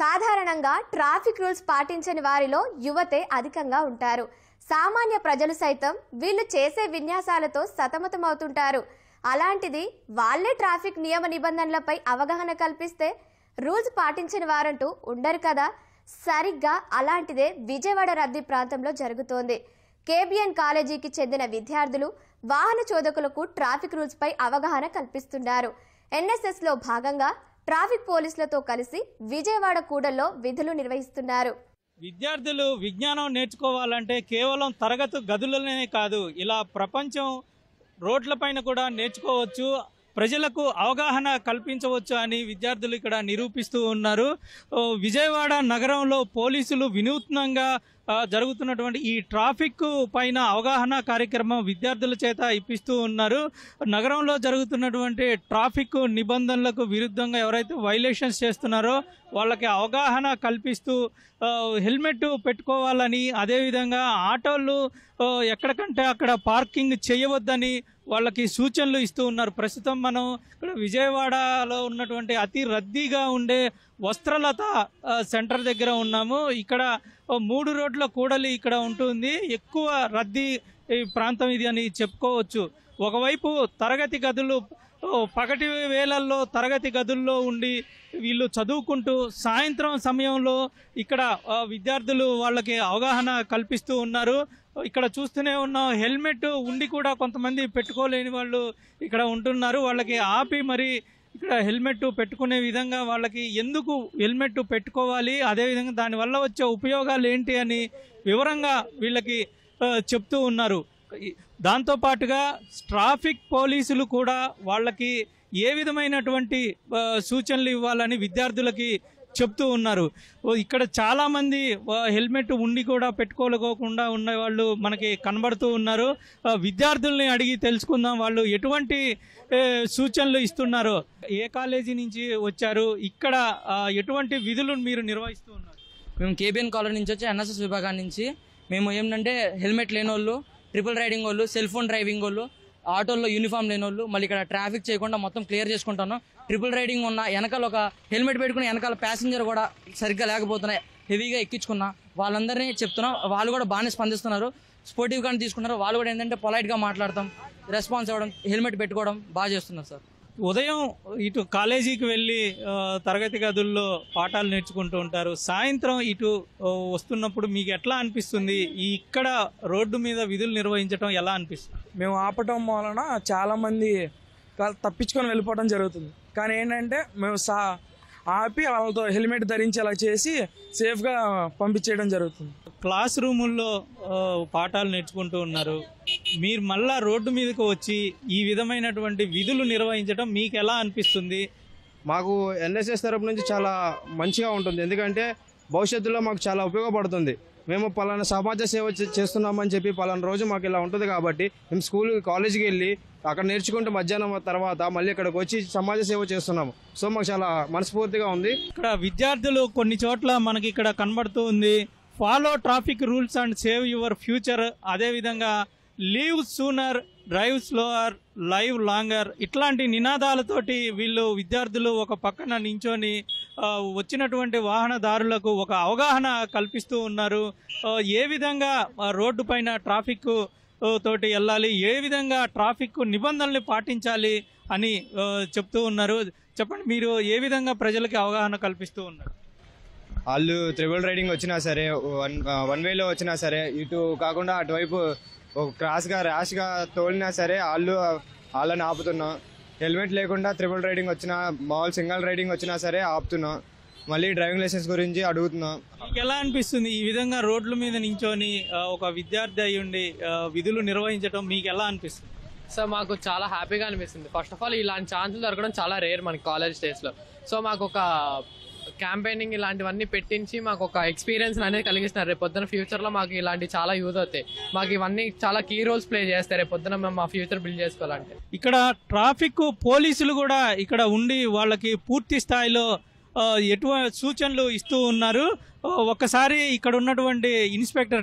సాధారణంగా traffic rules పాటించని వారిలో యువతే అధికంగా ఉంటారు. సామాన్య ప్రజలు సైతం వీళ్ళు చేసే విన్యాసాలతో సతమతమవుతుంటారు. అలాంటిది వాళ్ళే ట్రాఫిక్ నియమ నిబంధనలపై అవగాహన కల్పిస్తే రూల్స్ పాటించని వారంటూ ఉండరు కదా. సరిగ్గా అలాంటిదే విజయవాడ రద్దీ ప్రాంతంలో జరుగుతోంది. కేబిఎన్ కాలేజీకి చెందిన విద్యార్థులు వాహన చోదకులకు ట్రాఫిక్ రూల్స్ పై అవగాహన కల్పిస్తున్నారు. ఎన్ఎస్ఎస్ లో భాగంగా ట్రాఫిక్ పోలీసులతో కలిసి విజయవాడ కూడల్లో విధులు నిర్వహిస్తున్నారు. విద్యార్థులు విజ్ఞానం నేర్చుకోవాలంటే కేవలం తరగతి గదులనే కాదు, ఇలా ప్రపంచం రోడ్లపైన కూడా నేర్చుకోవచ్చు, ప్రజలకు అవగాహన కల్పించవచ్చు అని విద్యార్థులు ఇక్కడ నిరూపిస్తూ ఉన్నారు. విజయవాడ నగరంలో పోలీసులు వినూత్నంగా జరుగుతున్నటువంటి ఈ ట్రాఫిక్ పైన అవగాహన కార్యక్రమం విద్యార్థుల చేత ఇప్పిస్తూ ఉన్నారు. నగరంలో జరుగుతున్నటువంటి ట్రాఫిక్ నిబంధనలకు విరుద్ధంగా ఎవరైతే వైలేషన్స్ చేస్తున్నారో వాళ్ళకి అవగాహన కల్పిస్తూ హెల్మెట్ పెట్టుకోవాలని, అదేవిధంగా ఆటోలు ఎక్కడికంటే అక్కడ పార్కింగ్ చేయవద్దని వాళ్ళకి సూచనలు ఇస్తూ ఉన్నారు. ప్రస్తుతం మనం ఇక్కడ విజయవాడలో ఉన్నటువంటి అతి రద్దీగా ఉండే వస్త్రలత సెంటర్ దగ్గర ఉన్నాము. ఇక్కడ 3 రోడ్ల కూడలి ఇక్కడ ఉంటుంది. ఎక్కువ రద్దీ ప్రాంతం ఇది అని చెప్పుకోవచ్చు. ఒకవైపు తరగతి గదులు, పగటి వేళల్లో తరగతి గదుల్లో ఉండి వీళ్ళు చదువుకుంటూ సాయంత్రం సమయంలో ఇక్కడ విద్యార్థులు వాళ్ళకి అవగాహన కల్పిస్తూ ఉన్నారు. ఇక్కడ చూస్తూనే ఉన్నాం, హెల్మెట్ ఉండి కూడా కొంతమంది పెట్టుకోలేని వాళ్ళు ఇక్కడ ఉంటున్నారు. వాళ్ళకి ఆపి మరి ఇక్కడ హెల్మెట్ పెట్టుకునే విధంగా వాళ్ళకి ఎందుకు హెల్మెట్ పెట్టుకోవాలి, అదేవిధంగా దానివల్ల వచ్చే ఉపయోగాలు ఏంటి అని వివరంగా వీళ్ళకి చెప్తూ ఉన్నారు. దాంతోపాటుగా ట్రాఫిక్ పోలీసులు కూడా వాళ్ళకి ఏ విధమైనటువంటి సూచనలు ఇవ్వాలని విద్యార్థులకి చెప్తూ ఉన్నారు. ఇక్కడ చాలామంది హెల్మెట్ ఉండి కూడా పెట్టుకోలేకోకుండా ఉన్న వాళ్ళు మనకి కనబడుతూ ఉన్నారు. విద్యార్థుల్ని అడిగి తెలుసుకుందాం వాళ్ళు ఎటువంటి సూచనలు ఇస్తున్నారు. ఏ కాలేజీ నుంచి వచ్చారు, ఇక్కడ ఎటువంటి విధులు మీరు నిర్వహిస్తూ ఉన్నారు? మేము కేబిఎన్ కాలేజ్ నుంచి వచ్చి ఎన్ఎస్ఎస్ విభాగం నుంచి. మేము ఏంటంటే హెల్మెట్ లేని వాళ్ళు, ట్రిపుల్ రైడింగ్ వాళ్ళు, సెల్ ఫోన్ డ్రైవింగ్ వాళ్ళు, ఆటోల్లో యూనిఫామ్ లేని వాళ్ళు, మళ్ళీ ఇక్కడ ట్రాఫిక్ చేయకుండా మొత్తం క్లియర్ చేసుకుంటాను. ట్రిపుల్ రైడింగ్ ఉన్న వెనకాల ఒక హెల్మెట్ పెట్టుకుని వెనకాల ప్యాసింజర్ కూడా సరిగ్గా లేకపోతున్నాయి, హెవీగా ఎక్కించుకున్నా వాళ్ళందరినీ చెప్తున్నాం. వాళ్ళు కూడా బాగానే స్పందిస్తున్నారు, స్పోర్టివ్గానే తీసుకున్నారు. వాళ్ళు కూడా ఏంటంటే పొలైట్గా మాట్లాడతాం, రెస్పాన్స్ అవ్వడం, హెల్మెట్ పెట్టుకోవడం బాగా చేస్తున్నారు సార్. ఉదయం ఇటు కాలేజీకి వెళ్ళి తరగతి గదుల్లో పాఠాలు నేర్చుకుంటూ ఉంటారు. సాయంత్రం ఇటు వస్తున్నప్పుడు మీకు ఎట్లా అనిపిస్తుంది? ఇక్కడ రోడ్డు మీద విధులు నిర్వహించడం ఎలా అనిపిస్తుంది? మేము ఆపటం వలన చాలామంది తప్పించుకొని వెళ్ళిపోవడం జరుగుతుంది. కానీ ఏంటంటే మేము ఆపి వాళ్ళతో హెల్మెట్ ధరించేలా చేసి సేఫ్గా పంపించేయడం జరుగుతుంది. క్లాస్ రూముల్లో పాఠాలు నేర్చుకుంటూ ఉన్నారు, మీరు మళ్ళా రోడ్డు మీదకి వచ్చి ఈ విధమైనటువంటి విధులు నిర్వహించడం మీకు ఎలా అనిపిస్తుంది? మాకు ఎన్ఎస్ఎస్ తరపు నుంచి చాలా మంచిగా ఉంటుంది, ఎందుకంటే భవిష్యత్తులో మాకు చాలా ఉపయోగపడుతుంది. మేము పలానా సమాజ సేవ చేస్తున్నామని చెప్పి పలానా రోజు మాకు ఇలా ఉంటుంది కాబట్టి మేము కాలేజీకి వెళ్ళి అక్కడ నేర్చుకుంటూ మధ్యాహ్నం తర్వాత మళ్ళీ ఇక్కడికి వచ్చి సమాజ సేవ చేస్తున్నాము. సో మాకు చాలా మనస్ఫూర్తిగా ఉంది. ఇక్కడ విద్యార్థులు కొన్ని చోట్ల మనకి ఇక్కడ కనబడుతూ ఉంది, follow traffic rules and save your future, అదేవిధంగా leave sooner, drive slower, live longer, ఇట్లాంటి నినాదాలతోటి వీళ్ళు విద్యార్థులు ఒక పక్కన నించొని వచ్చినటువంటి వాహనదారులకు ఒక అవగాహన కల్పిస్తూ ఉన్నారు. ఏ విధంగా రోడ్డు పైన ట్రాఫిక్ తోటి వెళ్ళాలి, ఏ విధంగా ట్రాఫిక్ నిబంధనలు పాటించాలి అని చెప్తూ ఉన్నారు. చెప్పండి, మీరు ఏ విధంగా ప్రజలకి అవగాహన కల్పిస్తూ ఉన్నారు? వాళ్ళు ట్రిపుల్ రైడింగ్ వచ్చినా సరే, వన్ వేలో వచ్చినా సరే, ఇటు కాకుండా అటువైపు క్రాస్గా ర్యాష్గా తోలినా సరే వాళ్ళని ఆపుతున్నాం. హెల్మెట్ లేకుండా ట్రిపుల్ రైడింగ్ వచ్చినా, మామూలు సింగిల్ రైడింగ్ వచ్చినా సరే ఆపుతున్నాం. మళ్ళీ డ్రైవింగ్ లైసెన్స్ గురించి అడుగుతున్నాం. మీకు ఎలా అనిపిస్తుంది ఈ విధంగా రోడ్ల మీద నించొని ఒక విద్యార్థి అయి ఉండి విధులు నిర్వహించడం మీకు ఎలా అనిపిస్తుంది? సార్ మాకు చాలా హ్యాపీగా అనిపిస్తుంది. ఫస్ట్ ఆఫ్ ఆల్ ఇలాంటి ఛాన్సులు దొరకడం చాలా రేర్ మనకి కాలేజ్ డేస్లో. సో మాకు ఒక క్యాంపెయినింగ్ ఇలాంటివన్నీ పెట్టించి మాకు ఒక ఎక్స్పీరియన్స్ అనేది కలిగిస్తున్నారు. రేపు పొద్దున ఫ్యూచర్లో మాకు ఇలాంటి చాలా యూజ్ అవుతాయి. మాకు ఇవన్నీ చాలా కీ రోల్స్ ప్లే చేస్తాయి రేపు పొద్దున మేము మా ఫ్యూచర్ బిల్డ్ చేసుకోవాలంటే. ఇక్కడ ట్రాఫిక్ పోలీసులు కూడా ఇక్కడ ఉండి వాళ్ళకి పూర్తి స్థాయిలో ఎటువంటి సూచనలు ఇస్తూ ఉన్నారు. ఒక్కసారి ఇక్కడ ఉన్నటువంటి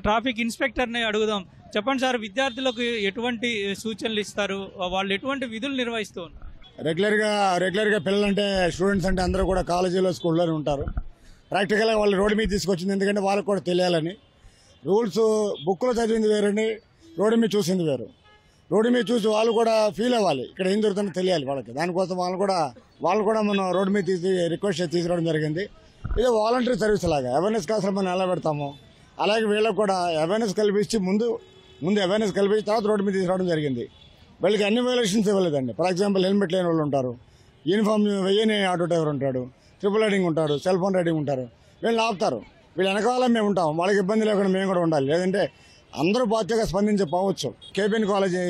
ట్రాఫిక్ ఇన్స్పెక్టర్ని అడుగుదాం. చెప్పండి సార్, విద్యార్థులకు ఎటువంటి సూచనలు ఇస్తారు, వాళ్ళు ఎటువంటి విధులు నిర్వహిస్తూ ఉన్నారు? రెగ్యులర్గా పిల్లలంటే స్టూడెంట్స్ అంటే అందరూ కూడా కాలేజీలో స్కూల్లోనే ఉంటారు. ప్రాక్టికల్గా వాళ్ళు రోడ్డు మీద తీసుకొచ్చింది, ఎందుకంటే వాళ్ళకి కూడా తెలియాలని. రూల్స్ బుక్లో చదివింది వేరండి, రోడ్డు మీద చూసింది వేరు. రోడ్డు మీద చూసి వాళ్ళు కూడా ఫీల్ అవ్వాలి, ఇక్కడ ఏం జరుగుతుందో తెలియాలి వాళ్ళకి. దానికోసం వాళ్ళు కూడా మనం రోడ్డు మీద రిక్వెస్ట్ చేసి తీసుకురావడం జరిగింది. ఇదే వాలంటరీ సర్వీస్ లాగా అవేర్నెస్ క్లాసులు మనం ఎలా పెడతామో అలాగే వీళ్ళకి కూడా అవేర్నెస్ కల్పించి ముందు అవేర్నెస్ కల్పించి తర్వాత రోడ్డు మీద తీసుకురావడం జరిగింది. వీళ్ళకి అన్ని వైలేషన్స్ ఇవ్వలేదండి. ఫర్ ఎగ్జాంపుల్ హెల్మెట్ లేని వాళ్ళు ఉంటారు, యూనిఫామ్ వెయ్యని ఆటో డ్రైవర్ ఉంటాడు, ట్రిపుల్ రైడింగ్ ఉంటారు, సెల్ ఫోన్ రైడింగ్ ఉంటారు. వీళ్ళని ఆపుతారు. వీళ్ళు వెనకాల మేము ఉంటాం, వాళ్ళకి ఇబ్బంది లేకుండా మేము కూడా ఉండాలి. లేదంటే అందరూ బాధ్యతగా స్పందించకపోవచ్చు. కేపీఎన్ కాలేజీ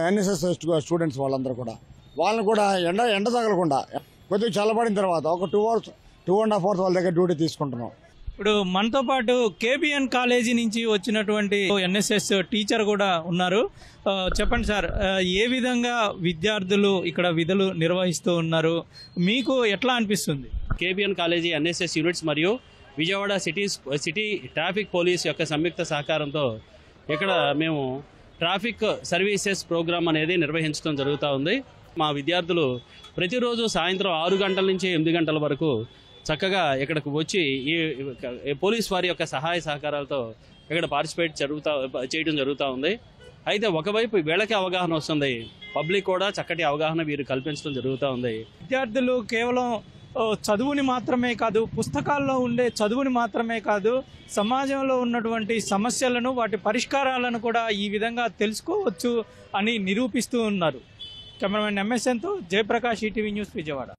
ఎన్ఎస్ఎస్ స్టూడెంట్స్ వాళ్ళందరూ కూడా వాళ్ళని కూడా ఎండ తగలకుండా కొద్దిగా చల్లబడిన తర్వాత ఒక 2.5 hours వాళ్ళ దగ్గర డ్యూటీ తీసుకుంటున్నాం. ఇప్పుడు మనతో పాటు కేబిఎన్ కాలేజీ నుంచి వచ్చినటువంటి ఎన్ఎస్ఎస్ టీచర్ కూడా ఉన్నారు. చెప్పండి సార్, ఏ విధంగా విద్యార్థులు ఇక్కడ విధులు నిర్వహిస్తూ ఉన్నారు, మీకు ఎట్లా అనిపిస్తుంది? కేబిఎన్ కాలేజీ ఎన్ఎస్ఎస్ యూనిట్స్ మరియు విజయవాడ సిటీ ట్రాఫిక్ పోలీస్ యొక్క సంయుక్త సహకారంతో ఇక్కడ మేము ట్రాఫిక్ సర్వీసెస్ ప్రోగ్రామ్ అనేది నిర్వహించడం జరుగుతూ ఉంది. మా విద్యార్థులు ప్రతిరోజు సాయంత్రం 6 గంటల నుంచి 8 గంటల వరకు చక్కగా ఇక్కడికి వచ్చి ఈ పోలీస్ వారి యొక్క సహాయ సహకారాలతో ఇక్కడ పార్టిసిపేట్ చేయడం జరుగుతూ ఉంది. అయితే ఒకవైపు వీళ్ళకి అవగాహన వస్తుంది, పబ్లిక్ కూడా చక్కటి అవగాహన వీరు కల్పించడం జరుగుతూ ఉంది. విద్యార్థులు కేవలం చదువుని మాత్రమే కాదు, పుస్తకాల్లో ఉండే చదువుని మాత్రమే కాదు, సమాజంలో ఉన్నటువంటి సమస్యలను వాటి పరిష్కారాలను కూడా ఈ విధంగా తెలుసుకోవచ్చు అని నిరూపిస్తూ ఉన్నారు. కెమెరామెన్ ఎంఎస్ఎన్తో జయప్రకాష్, ఈటీవీ న్యూస్, విజయవాడ.